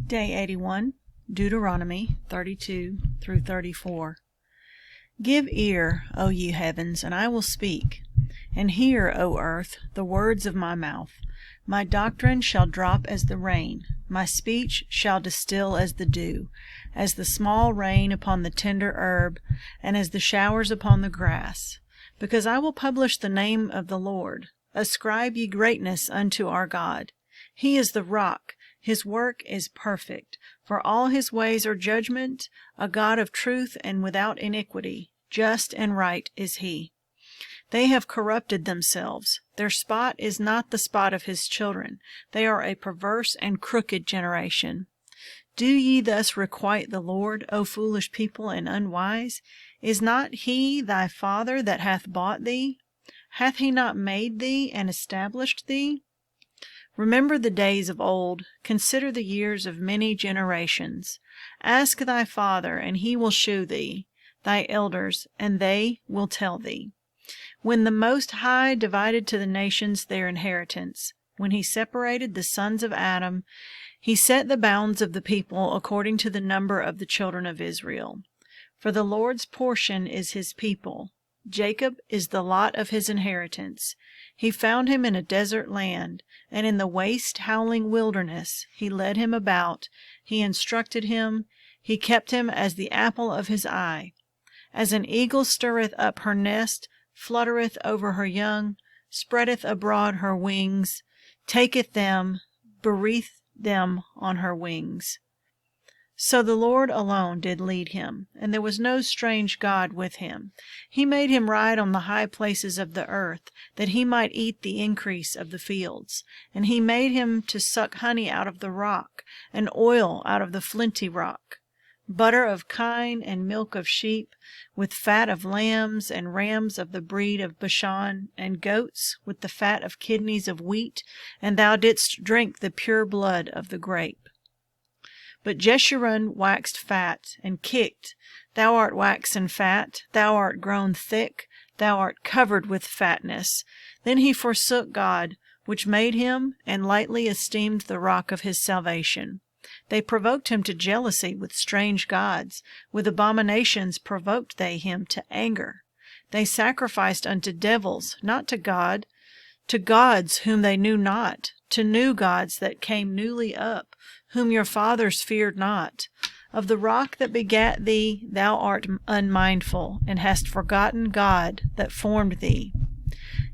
Day 81, Deuteronomy 32 through 34. Give ear, O ye heavens, and I will speak, and hear, O earth, the words of my mouth. My doctrine shall drop as the rain, my speech shall distill as the dew, as the small rain upon the tender herb, and as the showers upon the grass. Because I will publish the name of the Lord. Ascribe ye greatness unto our God. He is the rock, his work is perfect, for all his ways are judgment, a God of truth and without iniquity, just and right is he. They have corrupted themselves. Their spot is not the spot of his children. They are a perverse and crooked generation. Do ye thus requite the Lord, O foolish people and unwise? Is not he thy father that hath bought thee? Hath he not made thee and established thee? Remember the days of old, consider the years of many generations. Ask thy father, and he will shew thee, thy elders, and they will tell thee. When the Most High divided to the nations their inheritance, when he separated the sons of Adam, he set the bounds of the people according to the number of the children of Israel. For the Lord's portion is his people. Jacob is the lot of his inheritance. He found him in a desert land, and in the waste howling wilderness he led him about, he instructed him, he kept him as the apple of his eye. As an eagle stirreth up her nest, fluttereth over her young, spreadeth abroad her wings, taketh them, beareth them on her wings. So the Lord alone did lead him, and there was no strange God with him. He made him ride on the high places of the earth, that he might eat the increase of the fields. And he made him to suck honey out of the rock, and oil out of the flinty rock, butter of kine and milk of sheep, with fat of lambs and rams of the breed of Bashan, and goats with the fat of kidneys of wheat, and thou didst drink the pure blood of the grape. But Jeshurun waxed fat, and kicked, Thou art waxen fat, thou art grown thick, thou art covered with fatness. Then he forsook God, which made him, and lightly esteemed the rock of his salvation. They provoked him to jealousy with strange gods, with abominations provoked they him to anger. They sacrificed unto devils, not to God, to gods whom they knew not, to new gods that came newly up, whom your fathers feared not. Of the rock that begat thee thou art unmindful, and hast forgotten God that formed thee.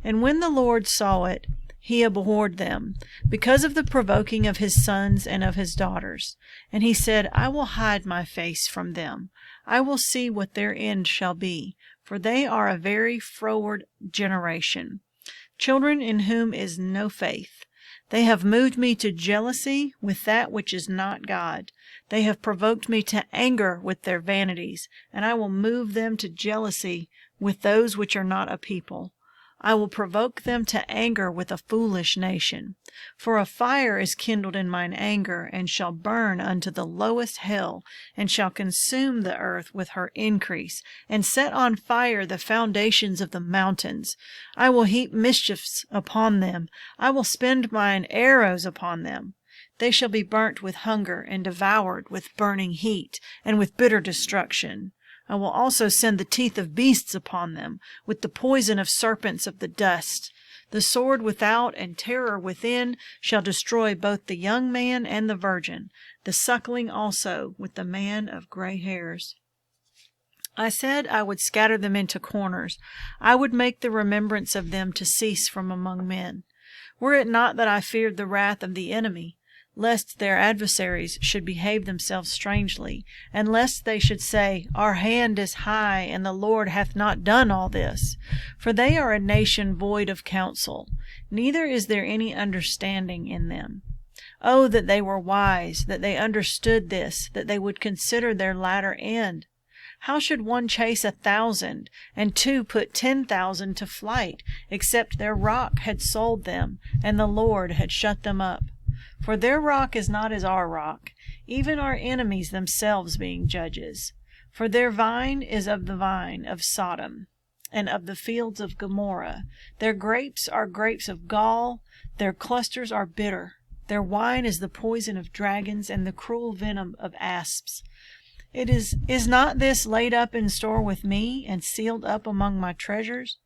And when the Lord saw it, he abhorred them, because of the provoking of his sons and of his daughters. And he said, I will hide my face from them. I will see what their end shall be, for they are a very froward generation, children in whom is no faith. They have moved me to jealousy with that which is not God. They have provoked me to anger with their vanities, and I will move them to jealousy with those which are not a people. I will provoke them to anger with a foolish nation. For a fire is kindled in mine anger, and shall burn unto the lowest hell, and shall consume the earth with her increase, and set on fire the foundations of the mountains. I will heap mischiefs upon them. I will spend mine arrows upon them. They shall be burnt with hunger, and devoured with burning heat, and with bitter destruction. I will also send the teeth of beasts upon them, with the poison of serpents of the dust. The sword without and terror within shall destroy both the young man and the virgin, the suckling also with the man of gray hairs. I said I would scatter them into corners. I would make the remembrance of them to cease from among men. Were it not that I feared the wrath of the enemy, lest their adversaries should behave themselves strangely, and lest they should say, Our hand is high, and the Lord hath not done all this. For they are a nation void of counsel, neither is there any understanding in them. Oh, that they were wise, that they understood this, that they would consider their latter end. How should one chase 1,000, and two put 10,000 to flight, except their rock had sold them, and the Lord had shut them up? For their rock is not as our rock, even our enemies themselves being judges. For their vine is of the vine of Sodom, and of the fields of Gomorrah. Their grapes are grapes of gall, their clusters are bitter. Their wine is the poison of dragons and the cruel venom of asps. Is not this laid up in store with me and sealed up among my treasures?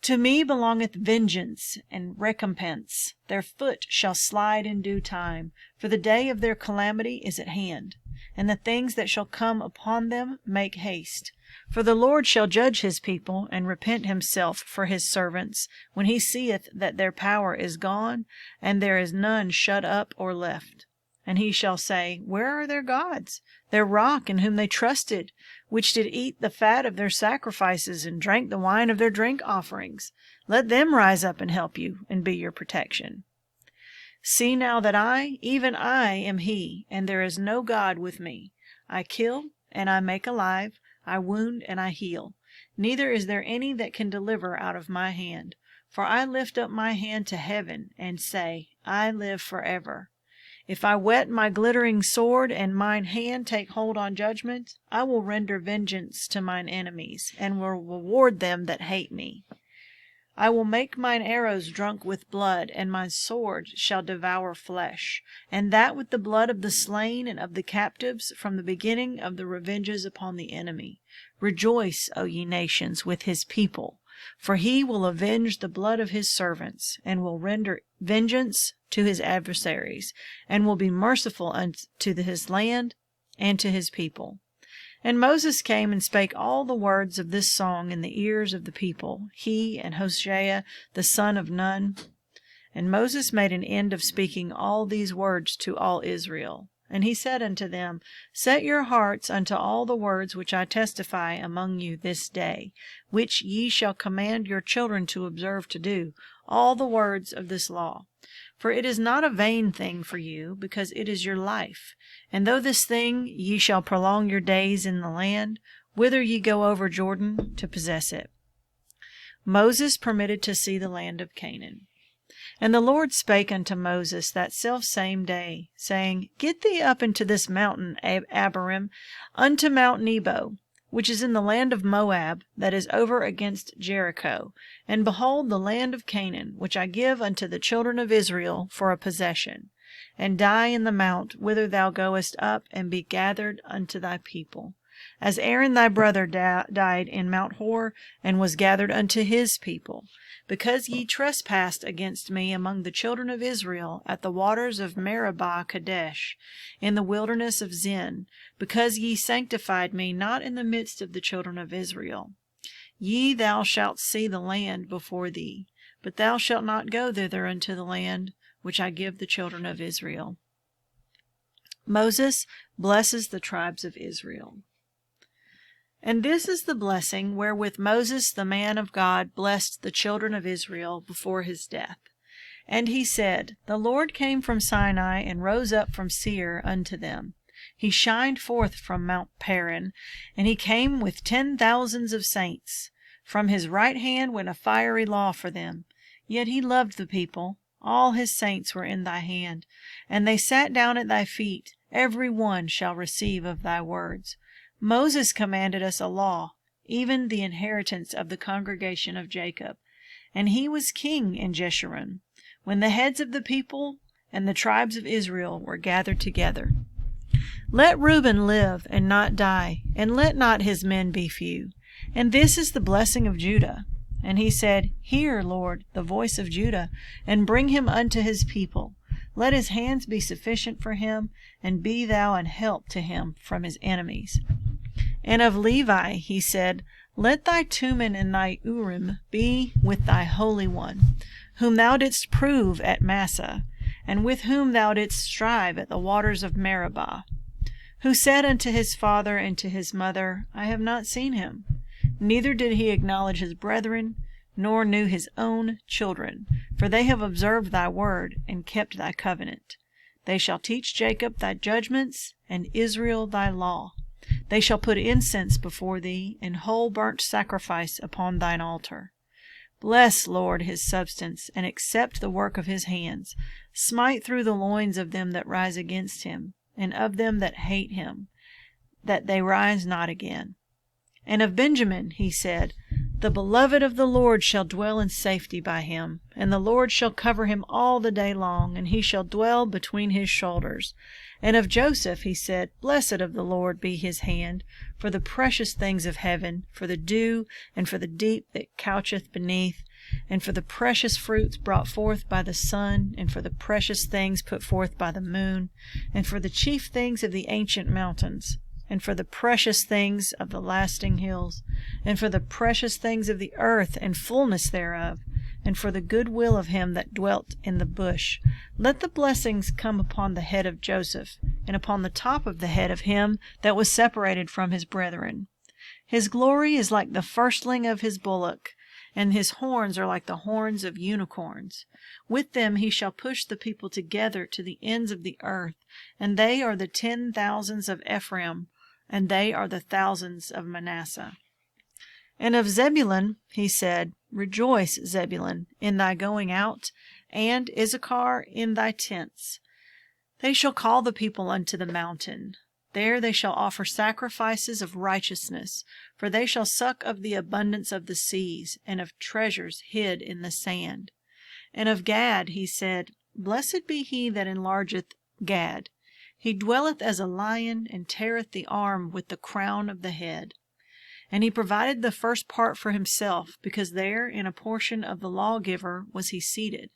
To me belongeth vengeance and recompense. Their foot shall slide in due time, for the day of their calamity is at hand, and the things that shall come upon them make haste. For the Lord shall judge his people, and repent himself for his servants, when he seeth that their power is gone, and there is none shut up or left. And he shall say, Where are their gods, their rock in whom they trusted, which did eat the fat of their sacrifices, and drank the wine of their drink offerings? Let them rise up and help you, and be your protection. See now that I, even I, am he, and there is no God with me. I kill, and I make alive, I wound, and I heal. Neither is there any that can deliver out of my hand. For I lift up my hand to heaven, and say, I live forever. If I whet my glittering sword, and mine hand take hold on judgment, I will render vengeance to mine enemies, and will reward them that hate me. I will make mine arrows drunk with blood, and my sword shall devour flesh, and that with the blood of the slain and of the captives, from the beginning of the revenges upon the enemy. Rejoice, O ye nations, with his people, for he will avenge the blood of his servants, and will render vengeance to his adversaries, and will be merciful unto his land and to his people. And Moses came and spake all the words of this song in the ears of the people, he and Hoshea the son of Nun. And Moses made an end of speaking all these words to all Israel. And he said unto them, Set your hearts unto all the words which I testify among you this day, which ye shall command your children to observe to do, all the words of this law. For it is not a vain thing for you, because it is your life. And though this thing ye shall prolong your days in the land, whither ye go over Jordan to possess it. Moses permitted to see the land of Canaan. And the Lord spake unto Moses that selfsame day, saying, Get thee up into this mountain, Abiram, unto Mount Nebo, which is in the land of Moab, that is over against Jericho, and behold the land of Canaan, which I give unto the children of Israel for a possession, and die in the mount whither thou goest up, and be gathered unto thy people. As Aaron thy brother died in Mount Hor, and was gathered unto his people, because ye trespassed against me among the children of Israel at the waters of Meribah Kadesh, in the wilderness of Zin, because ye sanctified me not in the midst of the children of Israel. Thou shalt see the land before thee, but thou shalt not go thither unto the land which I give the children of Israel. Moses blesses the tribes of Israel. And this is the blessing wherewith Moses the man of God blessed the children of Israel before his death. And he said, The Lord came from Sinai, and rose up from Seir unto them. He shined forth from Mount Paran, and he came with 10,000s of saints. From his right hand went a fiery law for them. Yet he loved the people. All his saints were in thy hand, and they sat down at thy feet. Every one shall receive of thy words. Moses commanded us a law, even the inheritance of the congregation of Jacob. And he was king in Jeshurun, when the heads of the people and the tribes of Israel were gathered together. Let Reuben live and not die, and let not his men be few. And this is the blessing of Judah. And he said, Hear, Lord, the voice of Judah, and bring him unto his people. Let his hands be sufficient for him, and be thou an help to him from his enemies. And of Levi he said, Let thy Tumim and thy Urim be with thy Holy One, whom thou didst prove at Massah, and with whom thou didst strive at the waters of Meribah, who said unto his father and to his mother, I have not seen him. Neither did he acknowledge his brethren, nor knew his own children, for they have observed thy word, and kept thy covenant. They shall teach Jacob thy judgments, and Israel thy law. They shall put incense before thee, and whole burnt sacrifice upon thine altar. Bless, Lord, his substance, and accept the work of his hands. Smite through the loins of them that rise against him, and of them that hate him, that they rise not again. And of Benjamin he said, The beloved of the Lord shall dwell in safety by him, and the Lord shall cover him all the day long, and he shall dwell between his shoulders. And of Joseph he said, Blessed of the Lord be his hand, for the precious things of heaven, for the dew, and for the deep that coucheth beneath, and for the precious fruits brought forth by the sun, and for the precious things put forth by the moon, and for the chief things of the ancient mountains, and for the precious things of the lasting hills, and for the precious things of the earth and fullness thereof, and for the good will of him that dwelt in the bush. Let the blessings come upon the head of Joseph, and upon the top of the head of him that was separated from his brethren. His glory is like the firstling of his bullock, and his horns are like the horns of unicorns. With them he shall push the people together to the ends of the earth, and they are the 10,000s of Ephraim, and they are the thousands of Manasseh. And of Zebulun he said, Rejoice, Zebulun, in thy going out, and Issachar in thy tents. They shall call the people unto the mountain. There they shall offer sacrifices of righteousness, for they shall suck of the abundance of the seas, and of treasures hid in the sand. And of Gad he said, Blessed be he that enlargeth Gad. He dwelleth as a lion, and teareth the arm with the crown of the head. And he provided the first part for himself, because there in a portion of the lawgiver was he seated.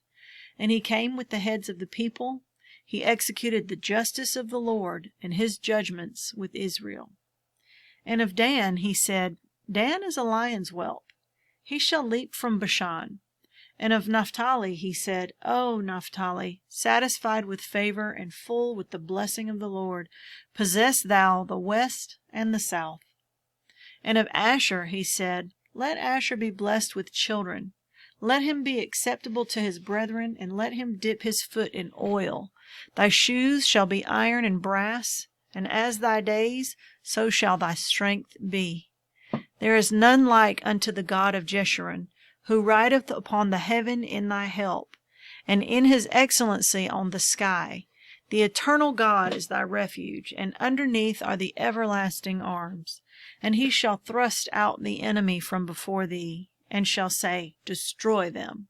And he came with the heads of the people. He executed the justice of the Lord, and his judgments with Israel. And of Dan he said, Dan is a lion's whelp. He shall leap from Bashan. And of Naphtali he said, O Naphtali, satisfied with favor and full with the blessing of the Lord, possess thou the west and the south. And of Asher he said, Let Asher be blessed with children. Let him be acceptable to his brethren, and let him dip his foot in oil. Thy shoes shall be iron and brass, and as thy days, so shall thy strength be. There is none like unto the God of Jeshurun, who rideth upon the heaven in thy help, and in his excellency on the sky. The eternal God is thy refuge, and underneath are the everlasting arms. And he shall thrust out the enemy from before thee, and shall say, Destroy them.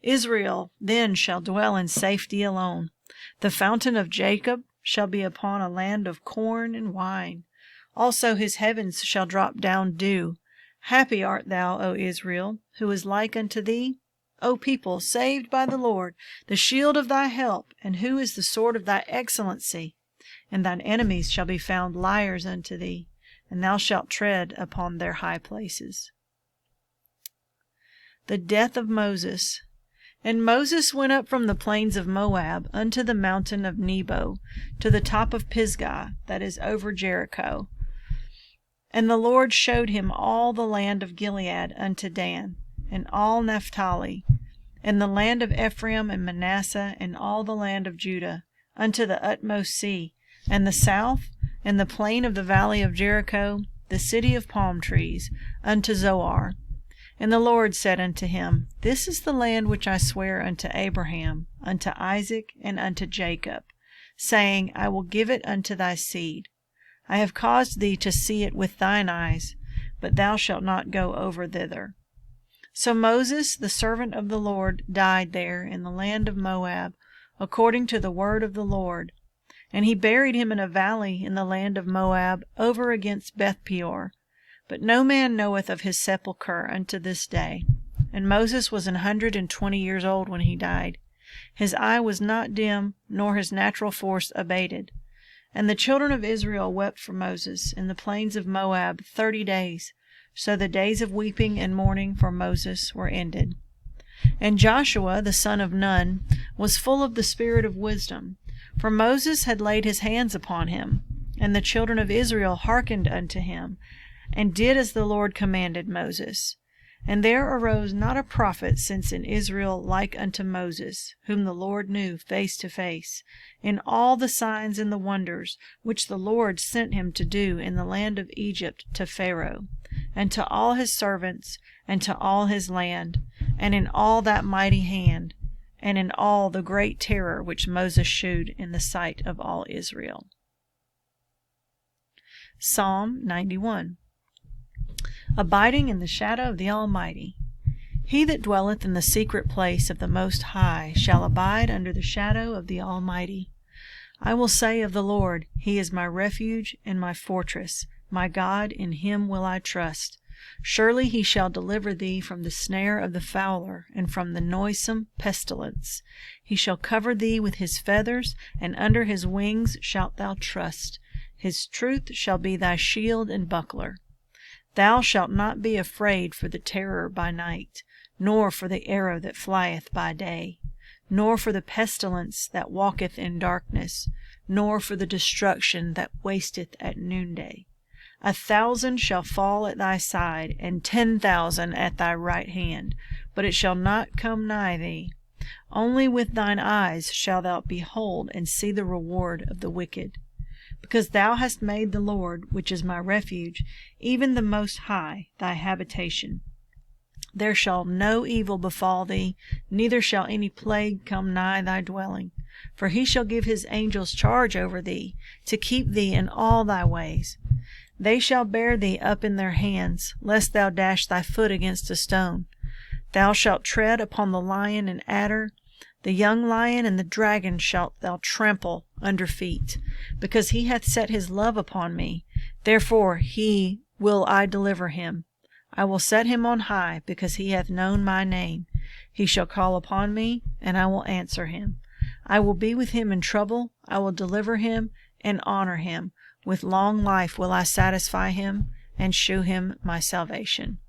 Israel then shall dwell in safety alone. The fountain of Jacob shall be upon a land of corn and wine. Also his heavens shall drop down dew. Happy art thou, O Israel, who is like unto thee? O people saved by the Lord, the shield of thy help, and who is the sword of thy excellency? And thine enemies shall be found liars unto thee, and thou shalt tread upon their high places. The death of Moses. And Moses went up from the plains of Moab unto the mountain of Nebo, to the top of Pisgah, that is over Jericho. And the Lord showed him all the land of Gilead unto Dan, and all Naphtali, and the land of Ephraim and Manasseh, and all the land of Judah, unto the utmost sea, and the south, and the plain of the valley of Jericho, the city of palm trees, unto Zoar. And the Lord said unto him, This is the land which I swear unto Abraham, unto Isaac, and unto Jacob, saying, I will give it unto thy seed. I have caused thee to see it with thine eyes, but thou shalt not go over thither. So Moses, the servant of the Lord, died there in the land of Moab, according to the word of the Lord. And he buried him in a valley in the land of Moab, over against Beth-peor. But no man knoweth of his sepulchre unto this day. And Moses was 120 years old when he died. His eye was not dim, nor his natural force abated. And the children of Israel wept for Moses in the plains of Moab 30 days. So the days of weeping and mourning for Moses were ended. And Joshua the son of Nun was full of the spirit of wisdom, for Moses had laid his hands upon him. And the children of Israel hearkened unto him, and did as the Lord commanded Moses. And there arose not a prophet since in Israel like unto Moses, whom the Lord knew face to face, in all the signs and the wonders which the Lord sent him to do in the land of Egypt to Pharaoh, and to all his servants, and to all his land, and in all that mighty hand, and in all the great terror which Moses shewed in the sight of all Israel. Psalm 91. abiding in the shadow of the Almighty. He that dwelleth in the secret place of the Most High shall abide under the shadow of the Almighty. I will say of the Lord, He is my refuge and my fortress. My God, in Him will I trust. Surely He shall deliver thee from the snare of the fowler, and from the noisome pestilence. He shall cover thee with His feathers, and under His wings shalt thou trust. His truth shall be thy shield and buckler. Thou shalt not be afraid for the terror by night, nor for the arrow that flieth by day, nor for the pestilence that walketh in darkness, nor for the destruction that wasteth at noonday. 1,000 shall fall at thy side, and 10,000 at thy right hand, but it shall not come nigh thee. Only with thine eyes shalt thou behold and see the reward of the wicked. Because thou hast made the Lord, which is my refuge, even the Most High, thy habitation. There shall no evil befall thee, neither shall any plague come nigh thy dwelling. For He shall give His angels charge over thee, to keep thee in all thy ways. They shall bear thee up in their hands, lest thou dash thy foot against a stone. Thou shalt tread upon the lion and adder, the young lion and the dragon shalt thou trample under feet. Because He hath set His love upon me, therefore will I deliver him. I will set him on high, because he hath known my name. He shall call upon me, and I will answer him. I will be with him in trouble. I will deliver him and honor him. With long life will I satisfy him and shew him my salvation.